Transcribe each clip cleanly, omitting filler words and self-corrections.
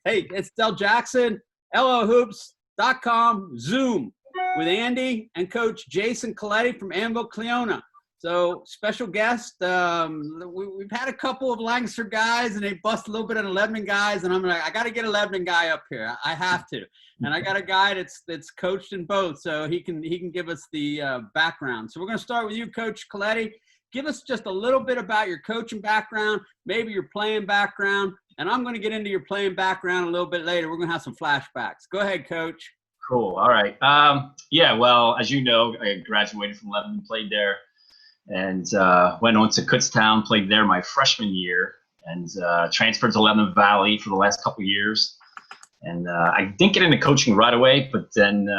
Hey, it's Del Jackson, LOHoops.com, Zoom with Andy and Coach Jason Coletti from Annville-Cleona. So special guest, we've had a couple of Lancaster guys and they bust a little bit of 11 guys, and I'm like, I got to get an 11 guy up here. I have to. And I got a guy that's coached in both, so he can give us the background. So we're going to start with you, Coach Coletti. Give us just a little bit about your coaching background, maybe your playing background, and I'm going to get into your playing background a little bit later. We're going to have some flashbacks. Go ahead, Coach. Cool. All right. Yeah, well, as you know, I graduated from Lebanon, played there, and went on to Kutztown, played there my freshman year, and transferred to Lebanon Valley for the last couple of years. And I didn't get into coaching right away, but then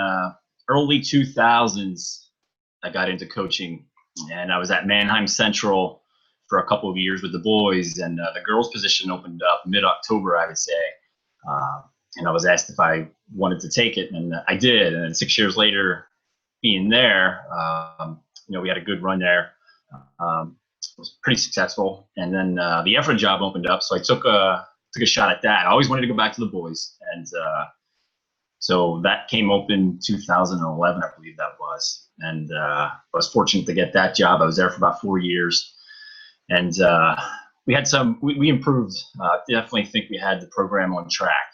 early 2000s, I got into coaching, and I was at Mannheim Central for a couple of years with the boys, and the girls' position opened up mid-October, I would say. And I was asked if I wanted to take it, and I did. And then 6 years later, being there, we had a good run there. It was pretty successful. And then the effort job opened up, so I took a shot at that. I always wanted to go back to the boys, and so that came open 2011, I believe that was. And I was fortunate to get that job. I was there for about 4 years, and we had we improved. Definitely think we had the program on track.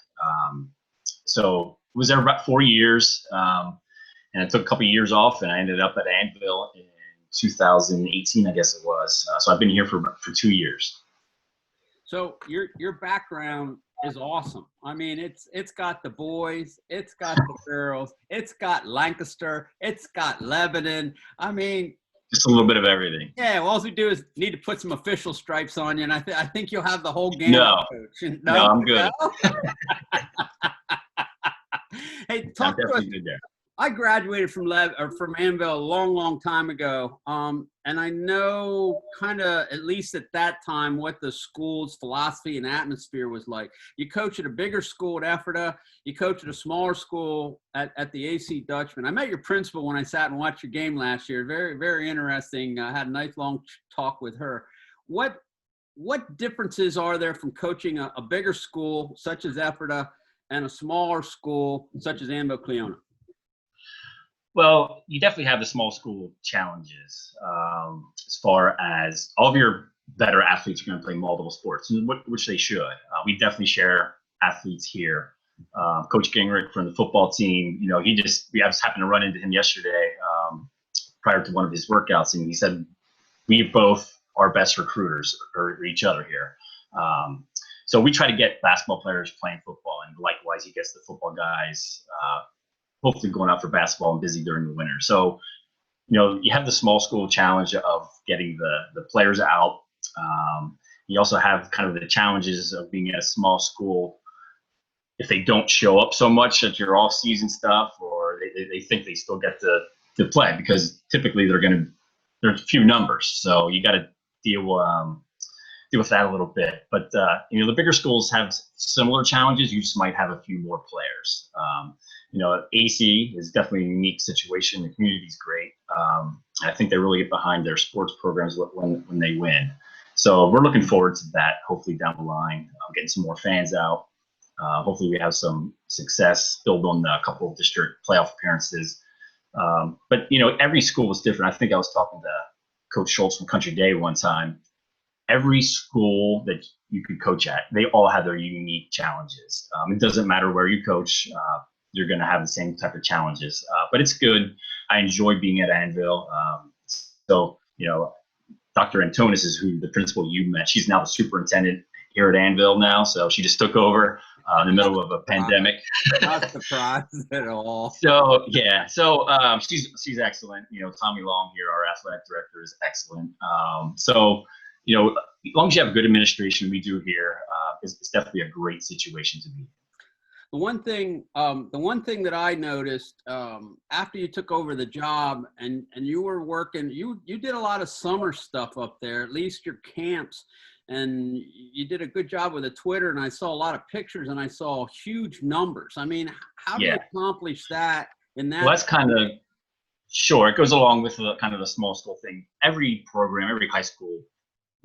So I was there about 4 years, and I took a couple of years off, and I ended up at Annville in 2018, I guess it was. So I've been here for 2 years. So your background is awesome. I mean, it's got the boys, it's got the girls, it's got Lancaster, it's got Lebanon. I mean, just a little bit of everything. Yeah, well, all we do is need to put some official stripes on you, and I think you'll have the whole game. No, Coach. No, I'm good. Hey, talk to us. I graduated from Annville a long time ago, and I know kind of, at least at that time, what the school's philosophy and atmosphere was like. You coach at a bigger school at Ephrata. You coach at a smaller school at the AC Dutchman. I met your principal when I sat and watched your game last year. Very, very interesting. I had a nice long talk with her. What differences are there from coaching a bigger school such as Ephrata and a smaller school such as Annville-Cleona? Well, you definitely have the small school challenges as far as all of your better athletes are going to play multiple sports, which they should. We definitely share athletes here. Coach Gingrich from the football team, I just happened to run into him yesterday prior to one of his workouts, and he said, we both are best recruiters for each other here. So we try to get basketball players playing football, and likewise, he gets the football guys hopefully going out for basketball and busy during the winter. So, you have the small school challenge of getting the players out. You also have kind of the challenges of being at a small school. If they don't show up so much at your off-season stuff, or they think they still get to play, because typically there's a few numbers. So you got to deal with that a little bit. But, the bigger schools have similar challenges. You just might have a few more players. AC is definitely a unique situation. The community is great. I think they really get behind their sports programs when they win. So we're looking forward to that, hopefully down the line, getting some more fans out. Hopefully we have some success, build on a couple of district playoff appearances. But, every school is different. I think I was talking to Coach Schultz from Country Day one time. Every school that you could coach at, they all have their unique challenges. It doesn't matter where you coach. You're going to have the same type of challenges, but it's good. I enjoy being at Annville. So, Dr. Antonis is who the principal you met. She's now the superintendent here at Annville now. So she just took over in the middle of a pandemic. Not surprised at all. So, yeah. So she's excellent. Tommy Long here, our athletic director, is excellent. So, as long as you have good administration, we do here, it's definitely a great situation to be in. The one thing that I noticed after you took over the job and you were working, you did a lot of summer stuff up there, at least your camps, and you did a good job with the Twitter, and I saw a lot of pictures and I saw huge numbers. I mean, how do you accomplish that in that? Well, that's kind of, sure, it goes along with the kind of the small school thing. Every program, every high school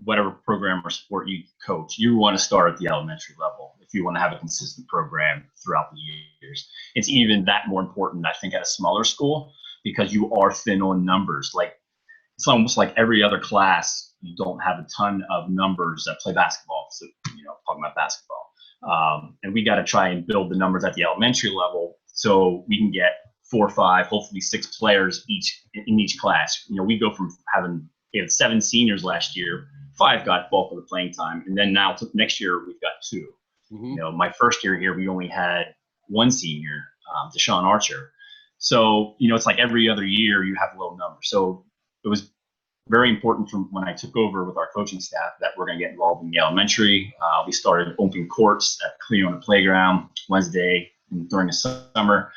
whatever program or sport you coach, you want to start at the elementary level if you want to have a consistent program throughout the years. It's even that more important, I think, at a smaller school, because you are thin on numbers. Like, it's almost like every other class, you don't have a ton of numbers that play basketball. So, talking about basketball. And we got to try and build the numbers at the elementary level so we can get 4 or 5, hopefully 6 players in each class. We go from we had 7 seniors last year, 5 got bulk of the playing time, and then now next year we've got 2. Mm-hmm. My first year here, we only had 1 senior, Deshaun Archer. So it's like every other year you have low numbers. So it was very important from when I took over with our coaching staff that we're going to get involved in the elementary. We started open courts at Cleona Playground Wednesday during the summer.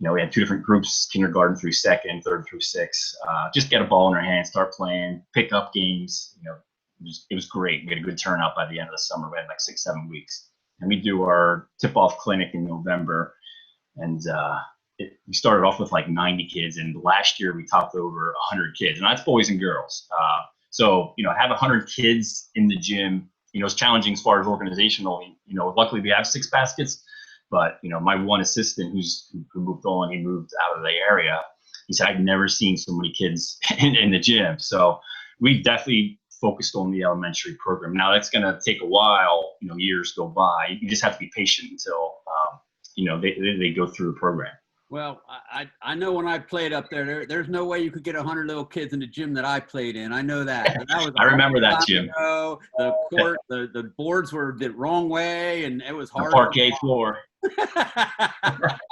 We had 2 different groups, kindergarten through 2nd, 3rd through 6th. Just get a ball in our hands, start playing, pick up games. It was great. We had a good turnout by the end of the summer. We had like 6-7 weeks. And we do our tip-off clinic in November. And we started off with like 90 kids. And last year we topped over 100 kids. And that's boys and girls. So have 100 kids in the gym, it's challenging as far as organizational. Luckily we have 6 baskets. But, my one assistant who moved on, he moved out of the area. He said, I've never seen so many kids in the gym. So we definitely focused on the elementary program. Now that's going to take a while, years go by. You just have to be patient until, they go through the program. Well, I know when I played up there's no way you could get 100 little kids in the gym that I played in. I know that. I remember that gym. The court, the boards were the wrong way, and it was hard. The parquet floor.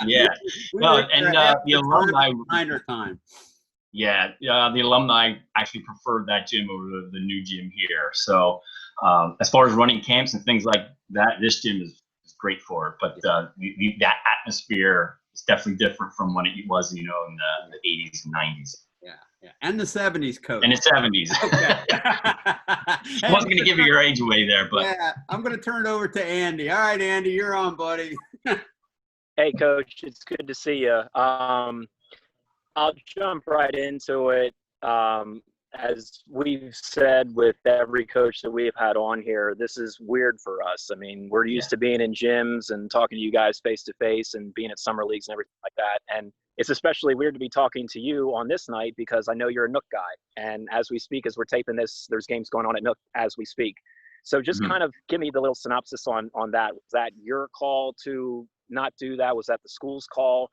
Yeah. Well, and the alumni. Time. Yeah, the alumni actually preferred that gym over the new gym here. So as far as running camps and things like that, this gym is great for it. But that atmosphere is definitely different from when it was, in the 80s and 90s. Yeah, and the 70s, coach. And the 70s. Okay. I wasn't going to give you your age away there, but yeah, I'm going to turn it over to Andy. All right, Andy, you're on, buddy. Hey, Coach, it's good to see you. I'll jump right into it. As we've said with every coach that we've had on here, this is weird for us. I mean, we're used to being in gyms and talking to you guys face to face and being at summer leagues and everything like that. And it's especially weird to be talking to you on this night because I know you're a Nook guy. And as we speak, as we're taping this, there's games going on at Nook as we speak. So just kind of give me the little synopsis on that. Was that your call to not do that? Was that the school's call?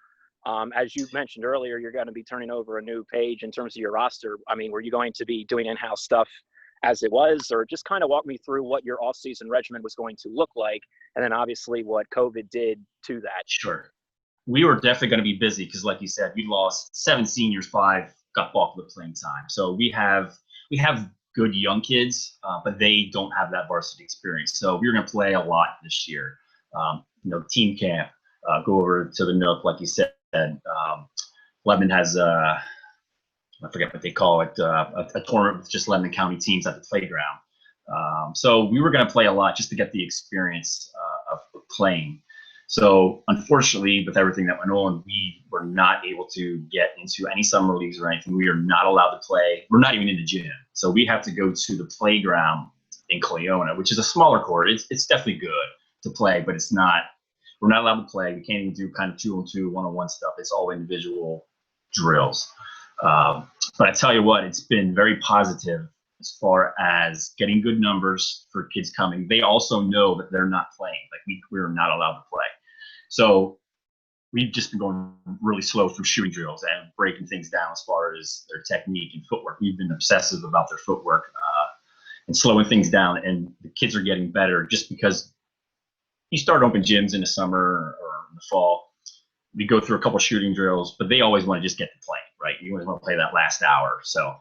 As you mentioned earlier, you're going to be turning over a new page in terms of your roster. I mean, were you going to be doing in-house stuff as it was, or just kind of walk me through what your off-season regimen was going to look like, and then obviously what COVID did to that? Sure. We were definitely going to be busy because, like you said, we lost 7 seniors, 5 got bulk of the playing time. So we have good young kids, but they don't have that varsity experience. So we're going to play a lot this year. Team camp, go over to the Nook, like you said. Lebanon has I forget what they call it, a tournament with just Lebanon County teams at the playground. So we were going to play a lot just to get the experience of playing. So unfortunately, with everything that went on, we were not able to get into any summer leagues or anything. We are not allowed to play. We're not even in the gym. So we have to go to the playground in Cleona, which is a smaller court. It's definitely good to play, but we're not allowed to play. We can't even do kind of 2-on-2, 1-on-1 stuff. It's all individual drills. But I tell you what, it's been very positive as far as getting good numbers for kids coming. They also know that they're not playing. Like we're not allowed to play. So we've just been going really slow through shooting drills and breaking things down as far as their technique and footwork. We've been obsessive about their footwork and slowing things down. And the kids are getting better just because you start open gyms in the summer or in the fall. We go through a couple shooting drills, but they always want to just get to play, right? You always want to play that last hour. So,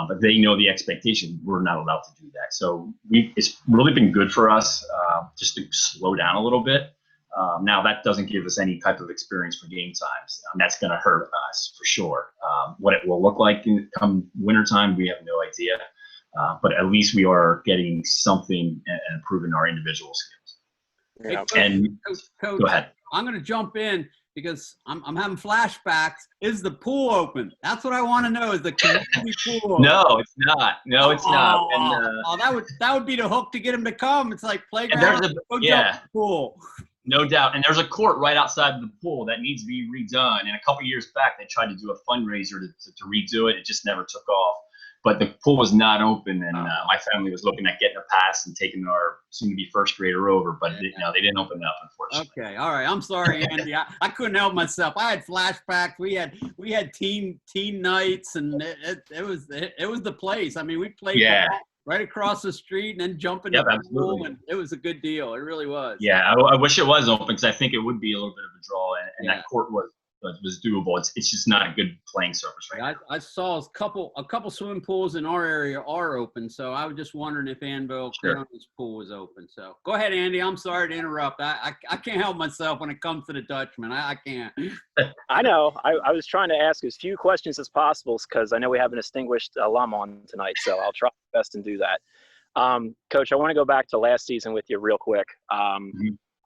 but they know the expectation. We're not allowed to do that. So it's really been good for us just to slow down a little bit. Now that doesn't give us any type of experience for game times. That's going to hurt us for sure. What it will look like come wintertime, we have no idea. But at least we are getting something and improving our individual skills. Hey, Coach, go ahead. I'm going to jump in. because I'm having flashbacks. Is the pool open? That's what I want to know. Is the community pool open? No, it's not. No, it's not. And, that would be the hook to get them to come. It's like playground. Go jump in the pool. No doubt. And there's a court right outside the pool that needs to be redone. And a couple of years back, they tried to do a fundraiser to redo it. It just never took off. But the pool was not open, and my family was looking at getting a pass and taking our soon-to-be first grader over, but they didn't open it up, unfortunately. Okay, all right. I'm sorry, Andy. I couldn't help myself. I had flashbacks. We had teen nights, and it was the place. I mean, we played right across the street and then jumping in the pool, and it was a good deal. It really was. Yeah, I wish it was open because I think it would be a little bit of a draw, and that court was doable. It's just not a good playing surface right now. I saw a couple swimming pools in our area are open, so I was just wondering if Annville-Cleona's pool was open. So go ahead, Andy. I'm sorry to interrupt. I can't help myself when it comes to the Dutchman. I can't. I know. I was trying to ask as few questions as possible because I know we have an distinguished alum on tonight, so I'll try my best and do that. Coach, I want to go back to last season with you real quick.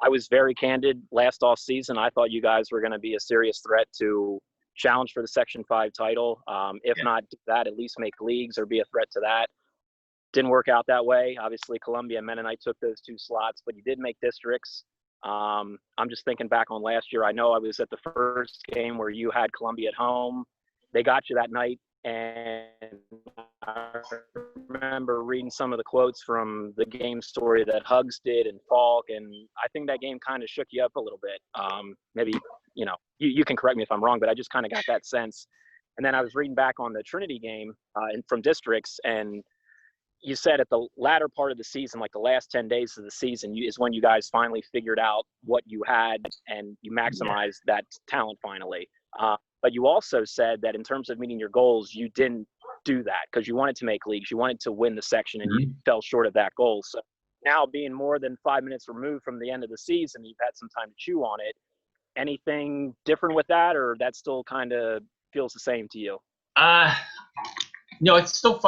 I was very candid last off season. I thought you guys were going to be a serious threat to challenge for the Section 5 title. If not that, at least make leagues or be a threat to that. Didn't work out that way. Obviously, Columbia and Mennonite took those 2 slots, but you did make districts. I'm just thinking back on last year. I know I was at the first game where you had Columbia at home. They got you that night. And I remember reading some of the quotes from the game story that Hugs did and Falk, and I think that game kind of shook you up a little bit. Maybe, you can correct me if I'm wrong, but I just kind of got that sense. And then I was reading back on the Trinity game from districts, and you said at the latter part of the season, like the last 10 days of the season, is when you guys finally figured out what you had and you maximized that talent finally. But you also said that in terms of meeting your goals, you didn't do that because you wanted to make leagues. You wanted to win the section, and you fell short of that goal. So now being more than 5 minutes removed from the end of the season, you've had some time to chew on it. Anything different with that, or that still kind of feels the same to you? No, it still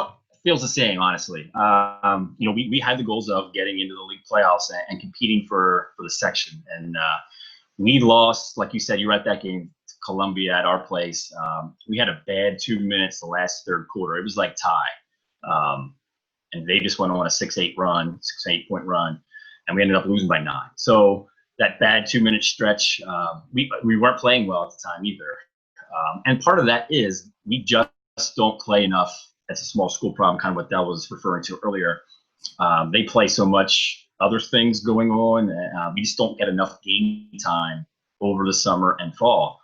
feels the same, honestly. We had the goals of getting into the league playoffs and competing for the section. And we lost, like you said, you were at that game, Columbia at our place. We had a bad 2 minutes the last third quarter. It was like tie. And they just went on a 6-8 point run, and we ended up losing by 9. So that bad 2 minute stretch, we weren't playing well at the time either. And part of that is we just don't play enough. That's a small school problem, kind of what Dell was referring to earlier. They play so much other things going on. We just don't get enough game time over the summer and fall.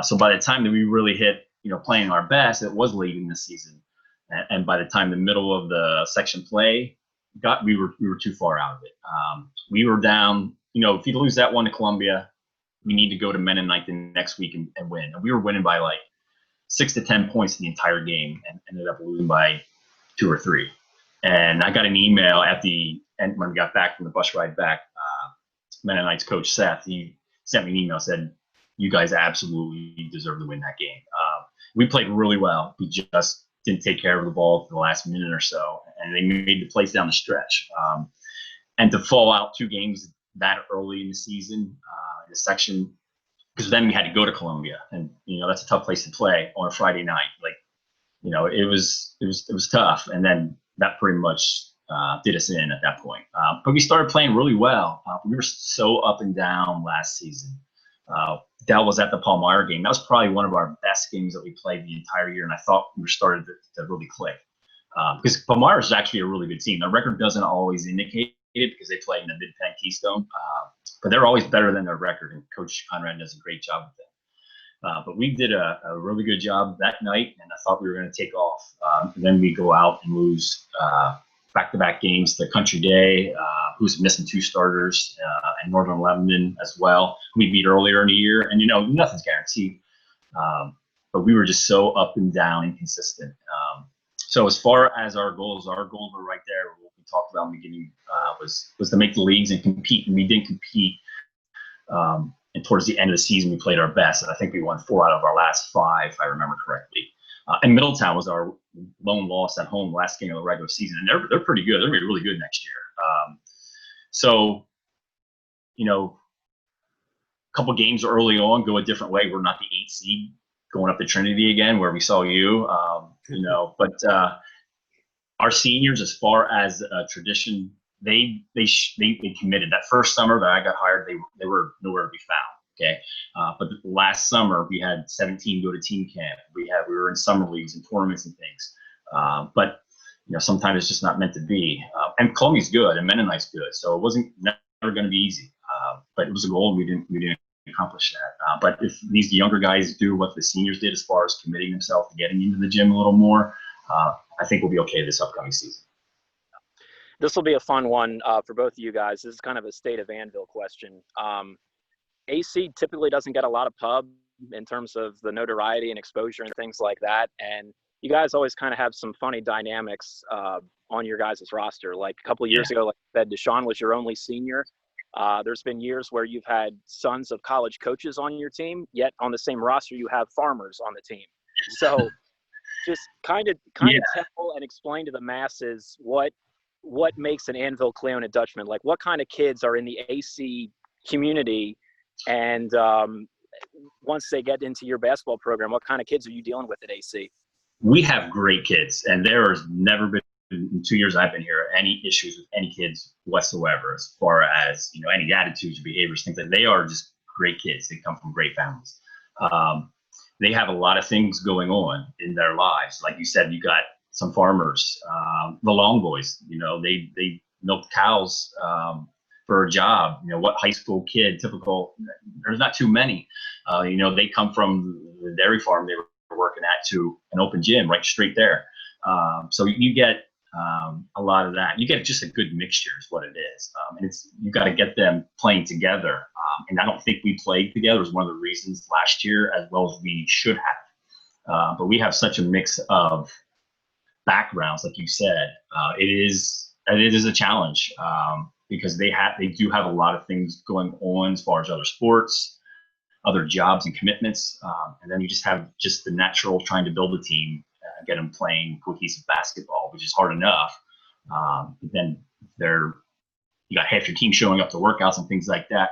So by the time that we really hit, playing our best, it was late in the season. And by the time the middle of the section play we were too far out of it. We were down, if you lose that one to Columbia, we need to go to Mennonite the next week and win. And we were winning by like 6 to 10 points the entire game and ended up losing by 2 or 3. And I got an email at the end when we got back from the bus ride back. Mennonite's coach, Seth, he sent me an email, said, you guys absolutely deserve to win that game. We played really well. We just didn't take care of the ball for the last minute or so, and they made the plays down the stretch. And to fall out 2 games that early in the season, in the section, because then we had to go to Columbia, and that's a tough place to play on a Friday night. It was tough, and then that pretty much did us in at that point. But we started playing really well. We were so up and down last season. Dell was at the Palmyra game. That was probably one of our best games that we played the entire year, and I thought we were starting to really click. Because Palmyra is actually a really good team. The record doesn't always indicate it because they play in the Mid-Penn Keystone, but they're always better than their record, and Coach Conrad does a great job with them. But we did a really good job that night, and I thought we were going to take off. And then we go out and lose back-to-back games to Country Day, who's missing 2 starters, and Northern Lebanon as well, who we beat earlier in the year. And, nothing's guaranteed. But we were just so up and down, inconsistent. So as far as our goals were right there. What we talked about in the beginning was to make the leagues and compete. And we didn't compete. And towards the end of the season, we played our best. And I think we won 4 out of our last 5, if I remember correctly. And Middletown was our lone loss at home last game of the regular season. And they're pretty good. They're going to be really good next year. So, couple games early on go a different way. We're not the 8 seed going up to Trinity again, where we saw you, but our seniors, as far as tradition, they committed. That first summer that I got hired, they were nowhere to be found. Okay, but last summer we had 17 go to team camp. We were in summer leagues and tournaments and things. But sometimes it's just not meant to be. And Columbia's good, and Mennonite's good, so it wasn't never going to be easy. But it was a goal, and we didn't accomplish that. But if these younger guys do what the seniors did, as far as committing themselves to getting into the gym a little more, I think we'll be okay this upcoming season. This will be a fun one for both of you guys. This is kind of a state of Annville question. AC typically doesn't get a lot of pub in terms of the notoriety and exposure and things like that. And you guys always kind of have some funny dynamics on your guys' roster. Like a couple of years ago, like I said, Deshaun was your only senior. There's been years where you've had sons of college coaches on your team, yet on the same roster you have farmers on the team. So just kind of tell and explain to the masses what makes an Annville-Cleona Dutchman. Like, what kind of kids are in the AC community, and once they get into your basketball program, what kind of kids are you dealing with at AC? We have great kids, and there has never been, in 2 years I've been here, any issues with any kids whatsoever, as far as any attitudes or behaviors, things like that. They are just great kids. They come from great families. They have a lot of things going on in their lives. Like you said, you got some farmers, the Long Boys, they milk cows for a job. What high school kid, typical, there's not too many. They come from the dairy farm they were working at to an open gym right straight there. So you get a lot of that. You get just a good mixture is what it is. And you got to get them playing together. And I don't think we played together. It was one of the reasons last year, as well as we should have. But we have such a mix of backgrounds, like you said. It is a challenge because they do have a lot of things going on as far as other sports, other jobs and commitments. And then you just have the natural trying to build a team, get them playing cohesive basketball, which is hard enough. Then you got half your team showing up to workouts and things like that.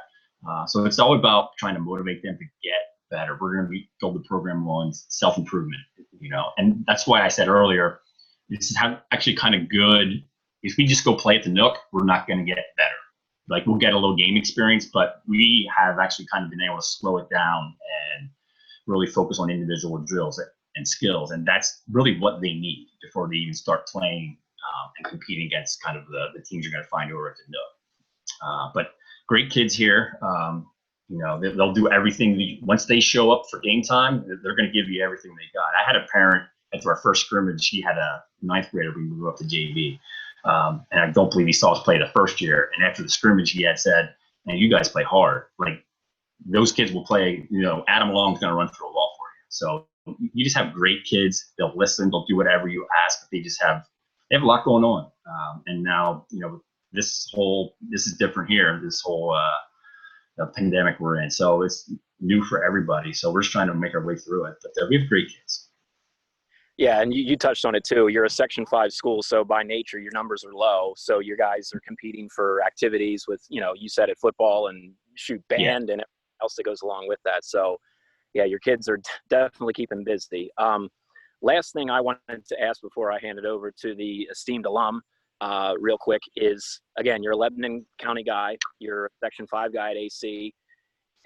So it's all about trying to motivate them to get better. We're going to build the program on self-improvement, and that's why I said earlier, this is actually kind of good. If we just go play at the Nook, we're not going to get better. Like, we'll get a little game experience, but we have actually kind of been able to slow it down and really focus on individual drills and skills. And that's really what they need before they even start playing and competing against kind of the teams you're going to find over at the Nook. But great kids here. They'll do everything. Once they show up for game time, they're going to give you everything they got. I had a parent after our first scrimmage. He had a 9th grader. We moved up to JV. And I don't believe he saw us play the first year. And after the scrimmage, he had said, "Man, you guys play hard. Like, those kids will play, Adam Long's going to run through a wall for you." So you just have great kids. They'll listen. They'll do whatever you ask, but they have a lot going on. And now, this is different here, this whole pandemic we're in. So it's new for everybody. So we're just trying to make our way through it, but we have great kids. Yeah, and you touched on it too. You're a Section 5 school, so by nature your numbers are low. So your guys are competing for activities with, you said it, football and shoot band and everything else that goes along with that. So yeah, your kids are definitely keeping busy. Last thing I wanted to ask before I hand it over to the esteemed alum, real quick, is, again, you're a Lebanon County guy, you're a Section 5 guy at AC,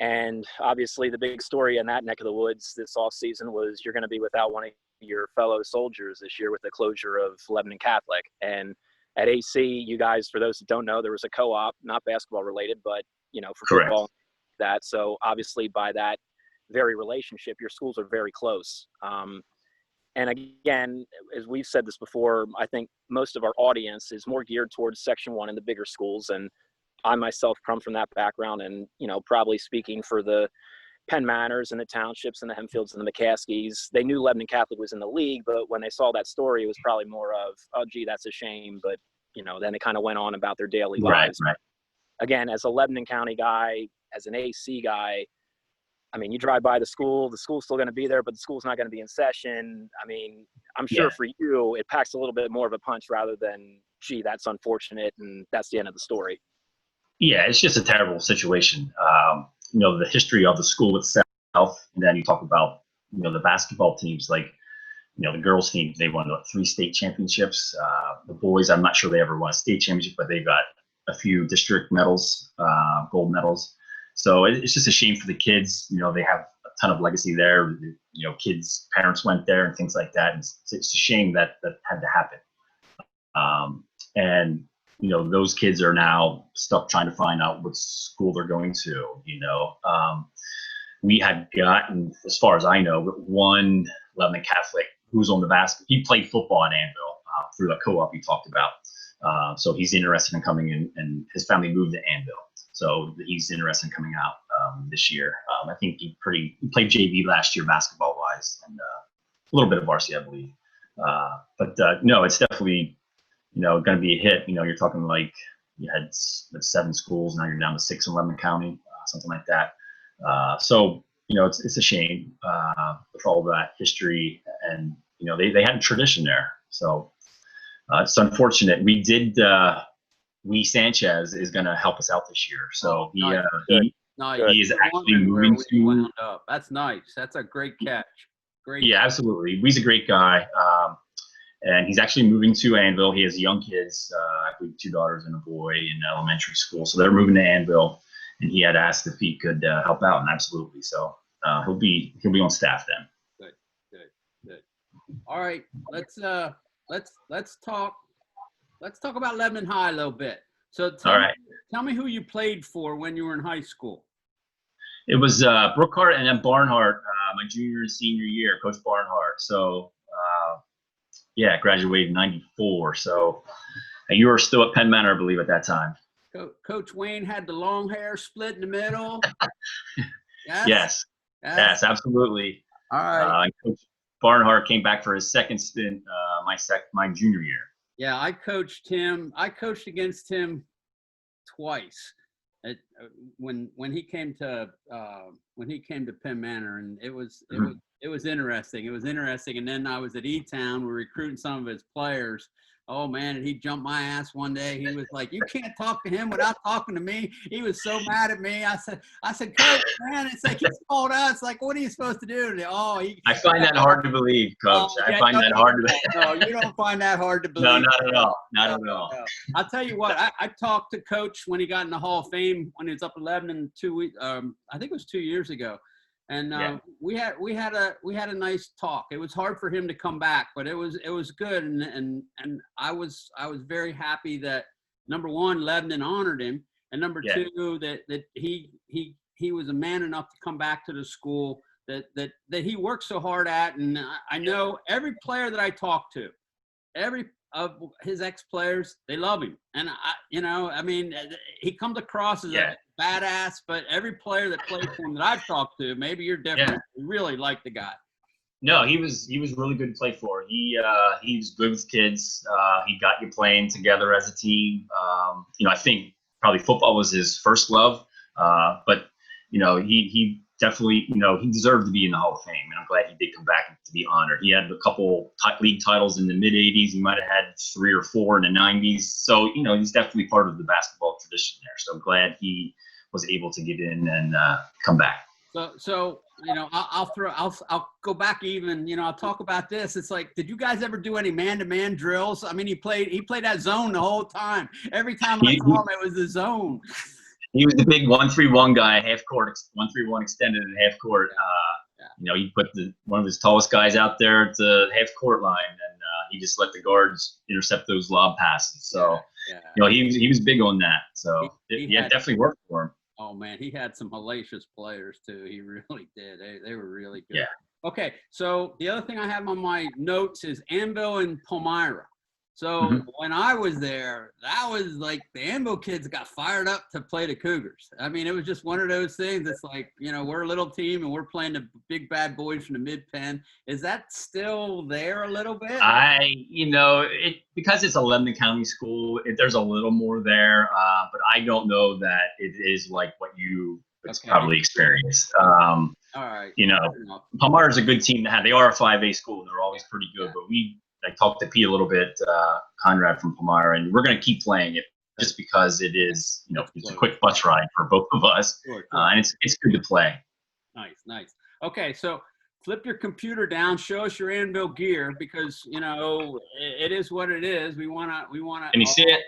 and obviously the big story in that neck of the woods this off season was you're going to be without one of your fellow soldiers this year with the closure of Lebanon Catholic. And at AC, you guys, for those that don't know, there was a co-op, not basketball related, but for Correct. football, that. So obviously by that very relationship, your schools are very close. And again, as we've said this before, I think most of our audience is more geared towards Section 1 and the bigger schools. And I myself come from that background, and, probably speaking for the Penn Manors and the Townships and the Hemfields and the McCaskies, they knew Lebanon Catholic was in the league, but when they saw that story, it was probably more of, oh, gee, that's a shame. But, then they kind of went on about their daily lives. Right. Again, as a Lebanon County guy, as an AC guy, I mean, you drive by the school's still going to be there, but the school's not going to be in session. I mean, I'm sure for you, it packs a little bit more of a punch rather than, gee, that's unfortunate and that's the end of the story. Yeah, it's just a terrible situation. the history of the school itself, and then you talk about, the basketball teams, like, the girls team, they won 3 state championships. The boys, I'm not sure they ever won a state championship, but they've got a few district medals, gold medals. So it's just a shame for the kids. They have a ton of legacy there. Kids' parents went there and things like that. And it's a shame that had to happen. And those kids are now stuck trying to find out what school they're going to. We had gotten, as far as I know, one Lebanon Catholic who's on the basket. He played football in Annville through the co-op you talked about. So he's interested in coming in, and his family moved to Annville. So he's interested in coming out this year. I think he played JV last year basketball wise, and a little bit of varsity, I believe. But no, it's definitely going to be a hit. You're talking like you had 7 schools, now you're down to 6 in Lebanon County, something like that. So it's a shame with all that history, and they had a tradition there. So it's unfortunate. We Sanchez is going to help us out this year. So he is actually moving to. That's nice. That's a great catch. Great. Yeah, absolutely. He's a great guy. And he's actually moving to Annville. He has young kids, I believe 2 daughters and a boy in elementary school. So they're moving to Annville, and he had asked if he could help out, and absolutely. So he'll be on staff then. Good. All right, let's talk about Lebanon High a little bit. So tell me who you played for when you were in high school. It was Brookhart and then Barnhart, my junior and senior year, Coach Barnhart. So graduated in '94. So you were still at Penn Manor, I believe, at that time. Coach Wayne had the long hair split in the middle. Yes, absolutely. All right. Coach Barnhart came back for his second stint, my junior year. Yeah, I coached him. I coached against him twice. When he came to Penn Manor, and it was interesting. It was interesting. And then I was at E-Town. We're recruiting some of his players. Oh man, and he jumped my ass one day. He was like, "You can't talk to him without talking to me." He was so mad at me. I said, "Coach, man, it's like he's called us. Like, what are you supposed to do?" I find that hard to believe, Coach. I find that hard to believe. No, you don't find that hard to believe. No, not at all. Not at all. No. I'll tell you what. I talked to Coach when he got in the Hall of Fame when he was up in Lebanon 2 weeks. I think it was 2 years ago. And we had a nice talk. It was hard for him to come back, but it was good. And I was very happy that, number one, Lebanon honored him, and number two, that he was a man enough to come back to the school that he worked so hard at. And I know every player that I talked to, every of his ex-players, they love him. And he comes across as a badass, but every player that played for him that I've talked to, maybe you're different, really like the guy. No, he was really good to play for. He was good with kids. He got you playing together as a team. I think probably football was his first love, but he definitely, he deserved to be in the Hall of Fame, and I'm glad he did come back to be honored. He had a couple league titles in the mid '80s. He might have had 3 or 4 in the '90s. So he's definitely part of the basketball tradition there. So I'm glad he was able to get in and come back. So I'll go back even. I'll talk about this. It's like, did you guys ever do any man-to-man drills? I mean, he played that zone the whole time. Every time I saw him, it was the zone. He was the big 1-3-1 guy, half court, 1-3-1 extended at half court. He put one of his tallest guys out there at the half court line, and he just let the guards intercept those lob passes. So, he was big on that. So it definitely worked for him. Oh man, he had some hellacious players too. He really did. They were really good. Yeah. Okay, so the other thing I have on my notes is Annville and Palmyra. So when I was there, that was like the Annville kids got fired up to play the Cougars. I mean, it was just one of those things. It's like, we're a little team and we're playing the big bad boys from the mid-pen. Is that still there a little bit? Because it's a Lebanon County school, there's a little more there, but I don't know that it is like what you probably experienced. All right. Palmyra is a good team to have. They are a 5A school and they're always pretty good, but I talked to Pete a little bit, Conrad from Palmyra, and we're going to keep playing it. just because it is, it's a quick bus ride for both of us, and it's good to play. Nice. Okay, so flip your computer down, show us your Anvil gear, because it is what it is. We wanna. Can you see it?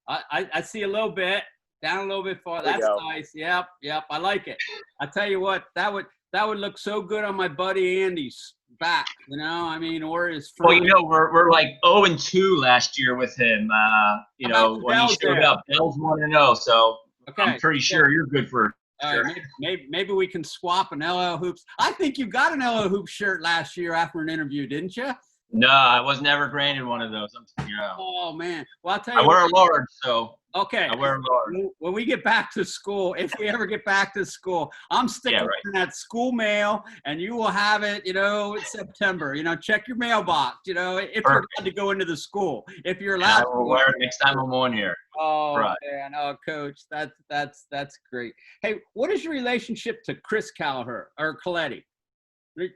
I see a little bit, down a little bit far. That's nice. Yep. I like it. I tell you what, that would look so good on my buddy Andy's back. Or his front. Well, we're like 0-2 last year with him. When he showed up, Bell's 1-0. So I'm pretty sure you're good for. All right, maybe we can swap an LL Hoops. I think you got an LL Hoops shirt last year after an interview, didn't you? No, I was never granted one of those. Oh man, well I'll tell you. I wear a large, so. Okay. I wear a large. When we get back to school, if we ever get back to school, I'm sticking in that school mail, and you will have it. In September. Check your mailbox. If you're allowed to go into the school, if you're allowed. I will wear it next time I'm on here. Oh man, Coach, that's great. Hey, what is your relationship to Chris Kelleher or Coletti?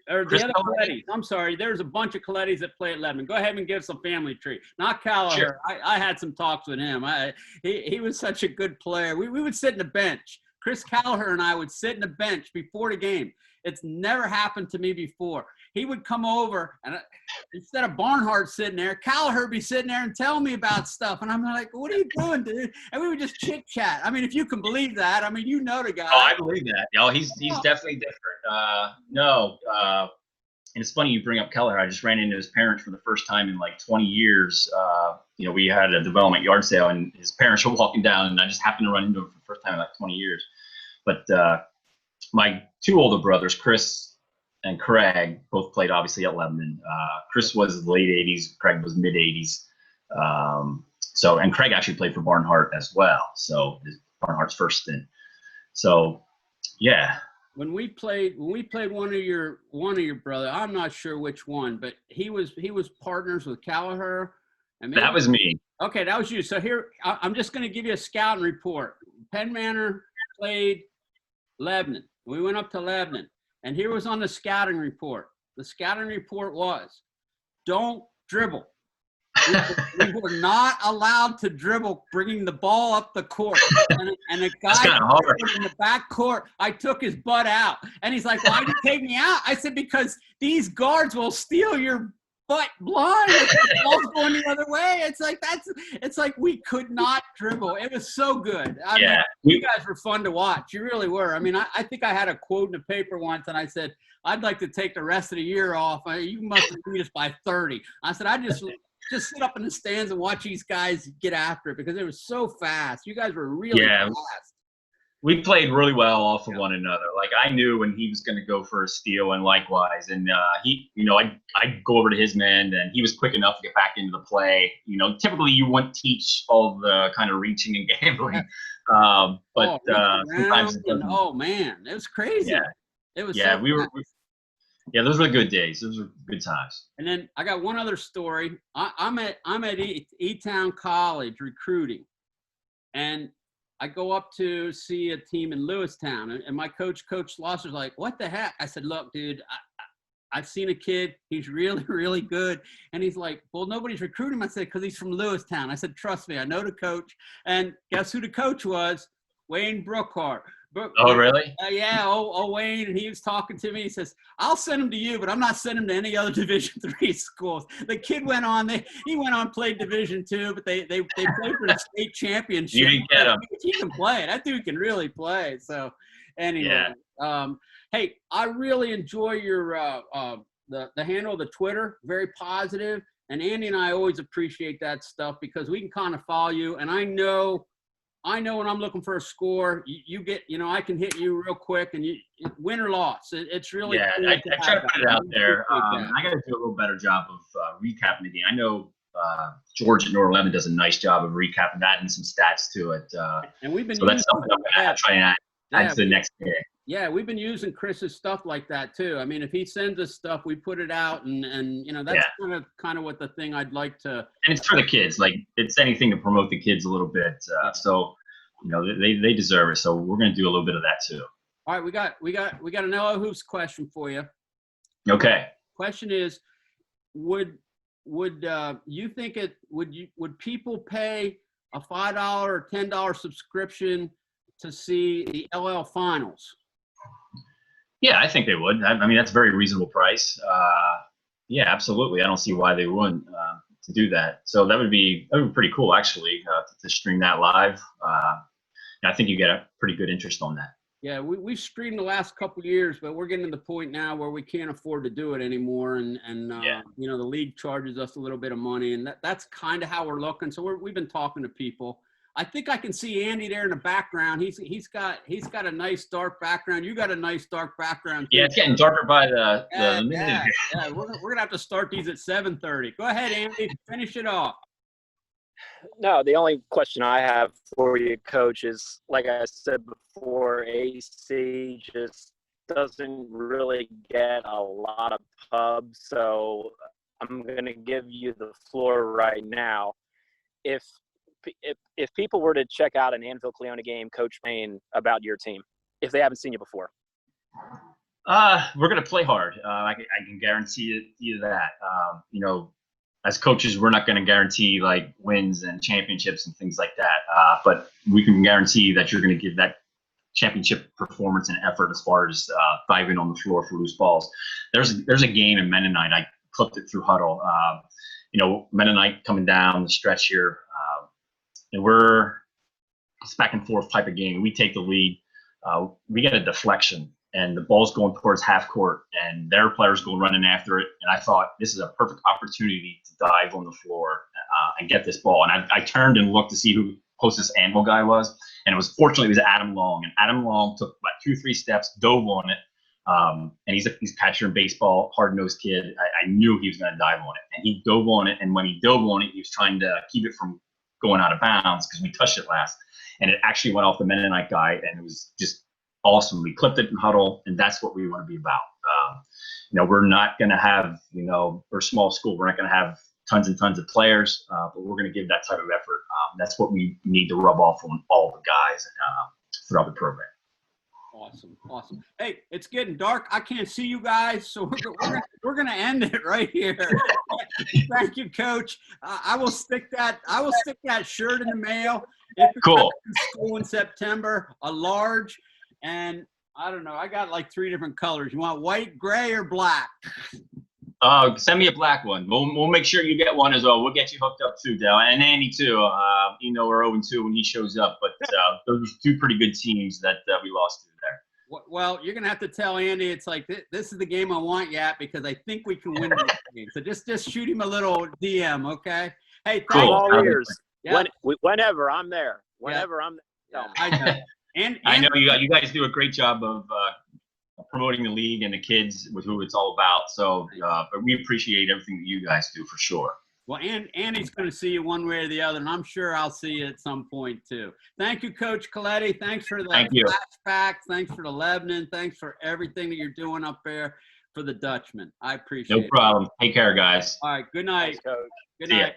Or the other Colettis. I'm sorry. There's a bunch of Colettis that play at Lebanon. Go ahead and give us a family tree. Not Kelleher. Sure. I had some talks with him. He was such a good player. We would sit in the bench. Chris Kelleher and I would sit in the bench before the game. It's never happened to me before. He would come over, and instead of Barnhart sitting there, Kelleher would be sitting there and tell me about stuff. And I'm like, what are you doing, dude? And we would just chit-chat. If you can believe that. The guy. Oh, I believe that. He's definitely different. And it's funny you bring up Kelleher. I just ran into his parents for the first time in like 20 years. We had a development yard sale, and his parents were walking down, and I just happened to run into him for the first time in like 20 years. But my two older brothers, Chris and Craig, both played obviously at Lebanon. Chris was late 80s, Craig was mid 80s. And Craig actually played for Barnhart as well. So Barnhart's first stint. So yeah. When we played one of your brother, I'm not sure which one, but he was partners with Kelleher. That was me. Okay, that was you. So here, I'm just going to give you a scouting report. Penn Manor played Lebanon. We went up to Lebanon. And here was on the scouting report. The scouting report was, don't dribble. We were not allowed to dribble, bringing the ball up the court. And a guy in the back court, I took his butt out. And he's like, why'd you take me out? I said, because these guards will steal your butt blind. The ball's going the other way. It's like we could not dribble. It was so good. You guys were fun to watch. You really were. I think I had a quote in the paper once, and I said, I'd like to take the rest of the year off. You must have beat us by 30. I said, I just sit up in the stands and watch these guys get after it, because it was so fast. You guys were really fast. We played really well off of one another. Like, I knew when he was going to go for a steal, and likewise. And I'd go over to his man, and he was quick enough to get back into the play. Typically you wouldn't teach all the kind of reaching and gambling, but sometimes. Oh man, it was crazy. Yeah, it was. Yeah, those were good days. Those were good times. And then I got one other story. I'm at E-Town College recruiting, and I go up to see a team in Lewistown, and my coach, Coach Schlosser's like, what the heck? I said, look, dude, I've seen a kid. He's really, really good. And he's like, well, nobody's recruiting him. I said, because he's from Lewistown. I said, trust me, I know the coach. And guess who the coach was? Wayne Brookhart. Oh, really? Yeah. Wayne, and he was talking to me. He says, "I'll send him to you, but I'm not sending him to any other Division III schools." The kid went on. He went on, played Division II, but they played for the state championship. You didn't get him. He can play. That dude can really play. So, anyway, hey, I really enjoy your the handle of the Twitter. Very positive, and Andy and I always appreciate that stuff because we can kind of follow you, and I know when I'm looking for a score, you get, I can hit you real quick, and you win or loss. It's really cool. I try to put it out there. I got to do a little better job of recapping the game. I know George at North 11 does a nice job of recapping that and some stats to it. And we've been so that's something I'm going to try and add to the next day. Yeah, we've been using Chris's stuff like that too. I mean, if he sends us stuff, we put it out, and that's kind of what the thing I'd like to. And it's for the kids. Like, it's anything to promote the kids a little bit. So, they deserve it. So we're going to do a little bit of that too. All right, we got an LO Hoops question for you. Okay. Question is, would you think would people pay a $5 or $10 subscription to see the LL finals? Yeah, I think they would. I mean, that's a very reasonable price. Yeah, absolutely. I don't see why they wouldn't to do that. So that would be pretty cool, actually, to stream that live. I think you get a pretty good interest on that. Yeah, we've streamed the last couple of years, but we're getting to the point now where we can't afford to do it anymore. And you know, the league charges us a little bit of money, and that's kind of how we're looking. So we've been talking to people. I think I can see Andy there in the background. He's got a nice dark background. You got a nice dark background too. Yeah, it's getting darker by the minute. Yeah, we're gonna have to start these at 7:30. Go ahead, Andy. Finish it off. No, the only question I have for you, Coach, is like I said before, AC just doesn't really get a lot of pubs. So I'm going to give you the floor right now. If people were to check out an Annville-Cleona game, Coach Payne, about your team, if they haven't seen you before, we're going to play hard. I can guarantee you that. You know, as coaches, we're not going to guarantee like wins and championships and things like that. But we can guarantee that you're going to give that championship performance and effort as far as diving on the floor for loose balls. There's a game in Mennonite. I clipped it through Huddle. You know, Mennonite coming down the stretch here, and it's back and forth type of game. We take the lead. We get a deflection, and the ball's going towards half court, and their players go running after it. And I thought, this is a perfect opportunity to dive on the floor and get this ball. And I turned and looked to see who closest Anvil guy was, and fortunately it was Adam Long. And Adam Long took about 2-3 steps, dove on it, and he's catcher in baseball, hard-nosed kid. I knew he was going to dive on it, and he dove on it. And when he dove on it, he was trying to keep it from going out of bounds because we touched it last, and it actually went off the Mennonite guy, and it was just awesome. We clipped it in Huddle, and that's what we want to be about. You know, we're not going to have, you know, we're a small school. We're not going to have tons and tons of players, but we're going to give that type of effort. That's what we need to rub off on all the guys throughout the program. Awesome. Hey, it's getting dark. I can't see you guys, so we're gonna end it right here. Thank you, Coach. I will stick that shirt in the mail. If it's cool. School in September, a large, and I don't know. I got like 3 different colors. You want white, gray, or black? Send me a black one. We'll make sure you get one as well. We'll get you hooked up too, Dell, and Andy too. You know, we're 0-2 when he shows up, but those are 2 pretty good teams that we lost to there. Well, you're gonna have to tell Andy. It's like this is the game I want you at, because I think we can win this game. So just shoot him a little DM, okay? Hey, cool. All ears. Yeah. Whenever I'm there. Whenever I'm there. I know. And I know you guys do a great job of promoting the league and the kids with who it's all about. So, but we appreciate everything that you guys do for sure. Well, Andy's going to see you one way or the other, and I'm sure I'll see you at some point too. Thank you, Coach Coletti. Thanks for the flashbacks. Thanks for the Lebanon. Thanks for everything that you're doing up there for the Dutchman. I appreciate it. No problem. Take care, guys. All right. Good night. Thanks, Coach. Good See night. ya.